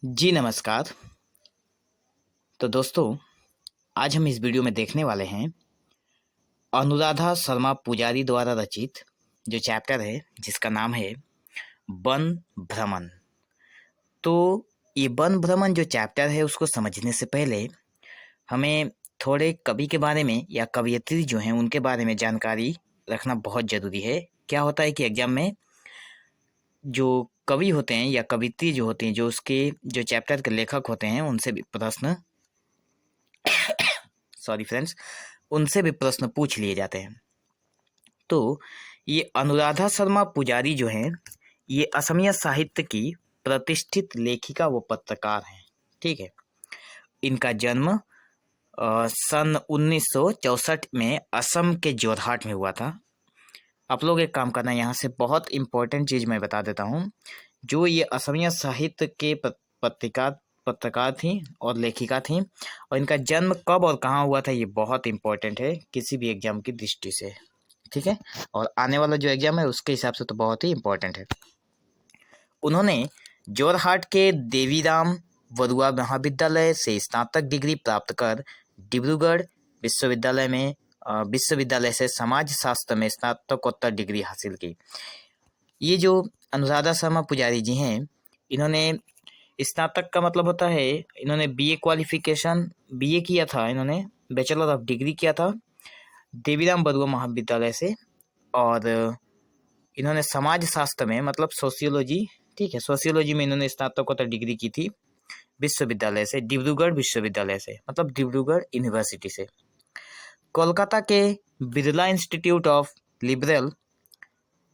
जी नमस्कार। तो दोस्तों, आज हम इस वीडियो में देखने वाले हैं अनुराधा शर्मा पुजारी द्वारा रचित जो चैप्टर है जिसका नाम है वन भ्रमण। तो ये वन भ्रमण जो चैप्टर है उसको समझने से पहले हमें थोड़े कवि के बारे में या कवयित्री जो हैं उनके बारे में जानकारी रखना बहुत ज़रूरी है। क्या होता है कि एग्जाम में जो कवि होते हैं या कवित्री जो होती हैं, जो उसके जो चैप्टर के लेखक होते हैं, उनसे भी प्रश्न सॉरी फ्रेंड्स, उनसे भी प्रश्न पूछ लिए जाते हैं। तो ये अनुराधा शर्मा पुजारी जो हैं, ये असमिया साहित्य की प्रतिष्ठित लेखिका व पत्रकार हैं। ठीक है। इनका जन्म सन 1964 में असम के जोरहाट में हुआ था। आप लोग एक काम करना, यहाँ से बहुत इम्पोर्टेंट चीज़ मैं बता देता हूँ। जो ये असमिया साहित्य के पत्रकार थी और लेखिका थी, और इनका जन्म कब और कहाँ हुआ था ये बहुत इम्पोर्टेंट है किसी भी एग्जाम की दृष्टि से। ठीक है। और आने वाला जो एग्जाम है उसके हिसाब से तो बहुत ही इम्पोर्टेंट है। उन्होंने जोरहाट के देवीराम वरुआ महाविद्यालय से स्नातक डिग्री प्राप्त कर डिब्रूगढ़ विश्वविद्यालय से समाज शास्त्र में स्नातकोत्तर डिग्री हासिल की। ये जो अनुराधा शर्मा पुजारी जी हैं, इन्होंने स्नातक का मतलब होता है, इन्होंने बीए क्वालिफिकेशन बीए किया था, इन्होंने बैचलर ऑफ डिग्री किया था देवीराम बरुआ महाविद्यालय से, और इन्होंने समाज शास्त्र में मतलब सोशियोलॉजी, ठीक है, सोशियोलॉजी में इन्होंने स्नातकोत्तर डिग्री की थी विश्वविद्यालय से, डिब्रूगढ़ विश्वविद्यालय से, मतलब डिब्रूगढ़ यूनिवर्सिटी से। कोलकाता के Birla institute of liberal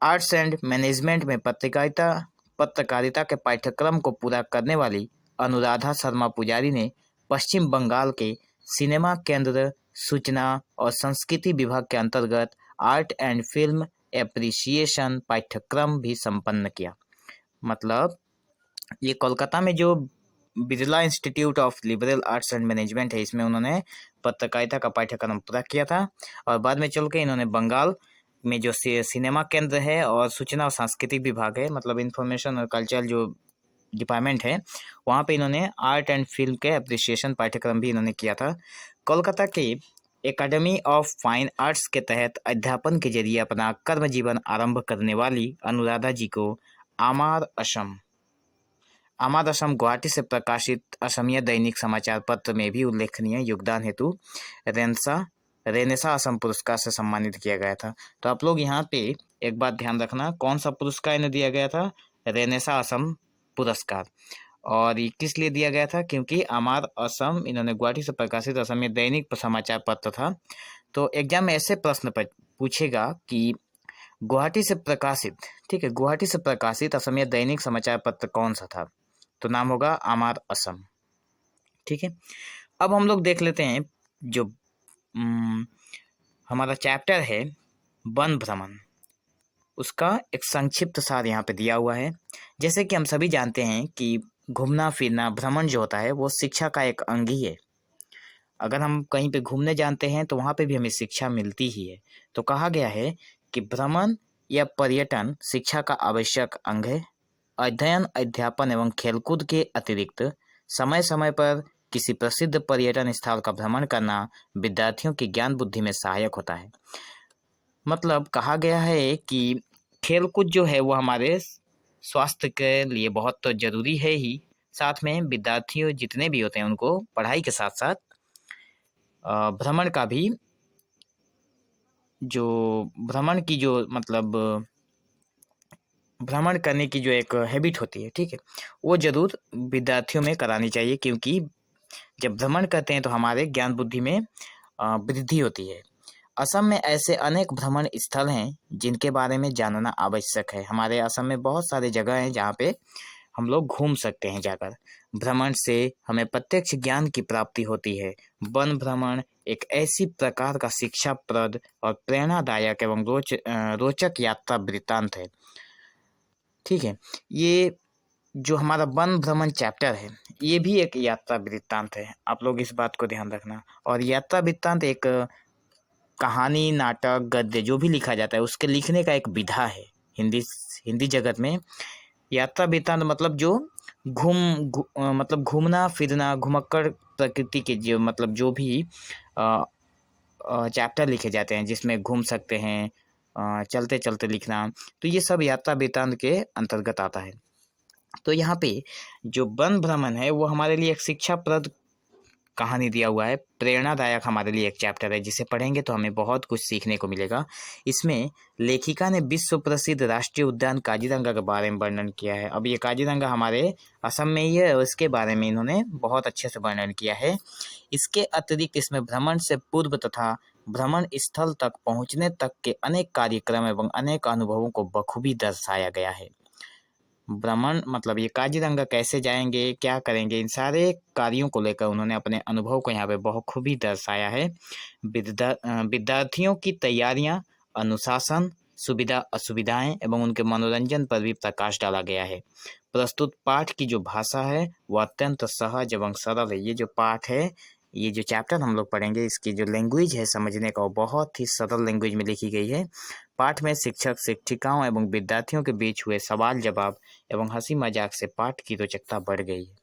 arts and management में पत्रकारिता के पाठ्यक्रम को पूरा करने वाली अनुराधा शर्मा पुजारी ने पश्चिम बंगाल के सिनेमा केंद्र सूचना और संस्कृति विभाग के अंतर्गत आर्ट एंड फिल्म एप्रिसिएशन पाठ्यक्रम भी संपन्न किया। मतलब ये कोलकाता में जो Birla institute of liberal arts and management है, इसमें उन्होंने पत्रकारिता का पाठ्यक्रम पूरा किया था, और बाद में चल के इन्होंने बंगाल में जो सिनेमा केंद्र है और सूचना और सांस्कृतिक विभाग है, मतलब इंफॉर्मेशन और कल्चरल जो डिपार्टमेंट है, वहाँ पे इन्होंने आर्ट एंड फिल्म के अप्रिसिएशन पाठ्यक्रम भी इन्होंने किया था। कोलकाता के एकेडमी ऑफ फाइन आर्ट्स के तहत अध्यापन के जरिए अपना कर्म जीवन आरंभ करने वाली अनुराधा जी को आमार असम गुवाहाटी से प्रकाशित असमिया दैनिक समाचार पत्र में भी उल्लेखनीय योगदान हेतु रेनेसा असम पुरस्कार से सम्मानित किया गया था। तो आप लोग यहाँ पे एक बात ध्यान रखना, कौन सा पुरस्कार इन्हें दिया गया था? रेनेसा असम पुरस्कार। और ये किस लिए दिया गया था? क्योंकि अमार असम इन्होंने गुवाहाटी से प्रकाशित असमिया दैनिक समाचार पत्र था। तो एग्जाम में ऐसे प्रश्न पूछेगा कि गुवाहाटी से प्रकाशित, ठीक है, गुवाहाटी से प्रकाशित असमिया दैनिक समाचार पत्र कौन सा था? तो नाम होगा अमार असम। ठीक है। अब हम लोग देख लेते हैं जो हमारा चैप्टर है वन भ्रमण, उसका एक संक्षिप्त सार यहाँ पे दिया हुआ है। जैसे कि हम सभी जानते हैं कि घूमना फिरना, भ्रमण जो होता है वो शिक्षा का एक अंग ही है। अगर हम कहीं पे घूमने जानते हैं तो वहाँ पे भी हमें शिक्षा मिलती ही है। तो कहा गया है कि भ्रमण या पर्यटन शिक्षा का आवश्यक अंग है। अध्ययन, अध्यापन एवं खेलकूद के अतिरिक्त समय समय पर किसी प्रसिद्ध पर्यटन स्थल का भ्रमण करना विद्यार्थियों की ज्ञान बुद्धि में सहायक होता है। मतलब कहा गया है कि खेलकूद जो है वो हमारे स्वास्थ्य के लिए बहुत तो जरूरी है ही, साथ में विद्यार्थियों जितने भी होते हैं उनको पढ़ाई के साथ साथ भ्रमण का भी, जो भ्रमण की जो मतलब भ्रमण करने की जो एक हैबिट होती है, ठीक है, वो जरूर विद्यार्थियों में करानी चाहिए। क्योंकि जब भ्रमण करते हैं तो हमारे ज्ञान बुद्धि में वृद्धि होती है। असम में ऐसे अनेक भ्रमण स्थल हैं जिनके बारे में जानना आवश्यक है। हमारे असम में बहुत सारे जगह हैं जहाँ पे हम लोग घूम सकते हैं जाकर। भ्रमण से हमें प्रत्यक्ष ज्ञान की प्राप्ति होती है। वन भ्रमण एक ऐसी प्रकार का शिक्षाप्रद और प्रेरणादायक एवं रोचक यात्रा वृत्तांत है। ठीक है। ये जो हमारा वन भ्रमण चैप्टर है ये भी एक यात्रा वृत्तांत है। आप लोग इस बात को ध्यान रखना। और यात्रा वृत्तांत एक कहानी, नाटक, गद्य जो भी लिखा जाता है उसके लिखने का एक विधा है। हिंदी जगत में यात्रा वृत्तांत मतलब जो मतलब घूमना फिरना, घुमक्कड़ प्रकृति के जो मतलब जो भी चैप्टर लिखे जाते हैं जिसमें घूम सकते हैं, चलते चलते लिखना, तो ये सब यात्रा वृत्तांत के अंतर्गत आता है। तो यहाँ पे जो वन भ्रमण है वो हमारे लिए एक शिक्षाप्रद कहानी दिया हुआ है, प्रेरणादायक हमारे लिए एक चैप्टर है जिसे पढ़ेंगे तो हमें बहुत कुछ सीखने को मिलेगा। इसमें लेखिका ने विश्व प्रसिद्ध राष्ट्रीय उद्यान काजीरंगा के बारे में वर्णन किया है। अब ये काजीरंगा हमारे असम में ही है और इसके बारे में इन्होंने बहुत अच्छे से वर्णन किया है। इसके अतिरिक्त इसमें भ्रमण से पूर्व तथा भ्रमण स्थल तक पहुंचने तक के अनेक कार्यक्रम एवं अनेक अनुभवों को बखूबी दर्शाया गया है। भ्रमण मतलब ये काजीरंगा कैसे जाएंगे, क्या करेंगे, इन सारे कार्यों को लेकर उन्होंने अपने अनुभव को यहाँ पे बखूबी दर्शाया है। विद्यार्थियों की तैयारियां, अनुशासन, सुविधा असुविधाएं एवं उनके मनोरंजन पर भी प्रकाश डाला गया है। प्रस्तुत पाठ की जो भाषा है वो अत्यंत सहज एवं सरल है। ये जो पाठ है, ये जो चैप्टर हम लोग पढ़ेंगे, इसकी जो लैंग्वेज है समझने का वो बहुत ही सरल लैंग्वेज में लिखी गई है। पाठ में शिक्षक शिक्षिकाओं एवं विद्यार्थियों के बीच हुए सवाल जवाब एवं हंसी मजाक से पाठ की रोचकता बढ़ गई है।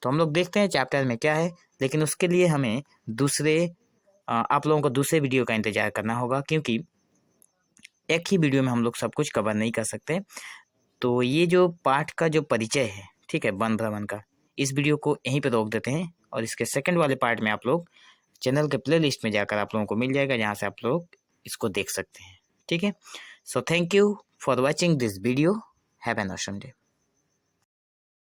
तो हम लोग देखते हैं चैप्टर में क्या है, लेकिन उसके लिए हमें आप लोगों को दूसरे वीडियो का इंतजार करना होगा, क्योंकि एक ही वीडियो में हम लोग सब कुछ कवर नहीं कर सकते। तो ये जो पाठ का जो परिचय है, ठीक है, वन भ्रमण का, इस वीडियो को यहीं पे रोक देते हैं और इसके सेकंड वाले पार्ट में आप लोग चैनल के प्लेलिस्ट में जाकर आप लोगों को मिल जाएगा, जहाँ से आप लोग इसको देख सकते हैं। ठीक है, so thank you for watching this video. Have an awesome day.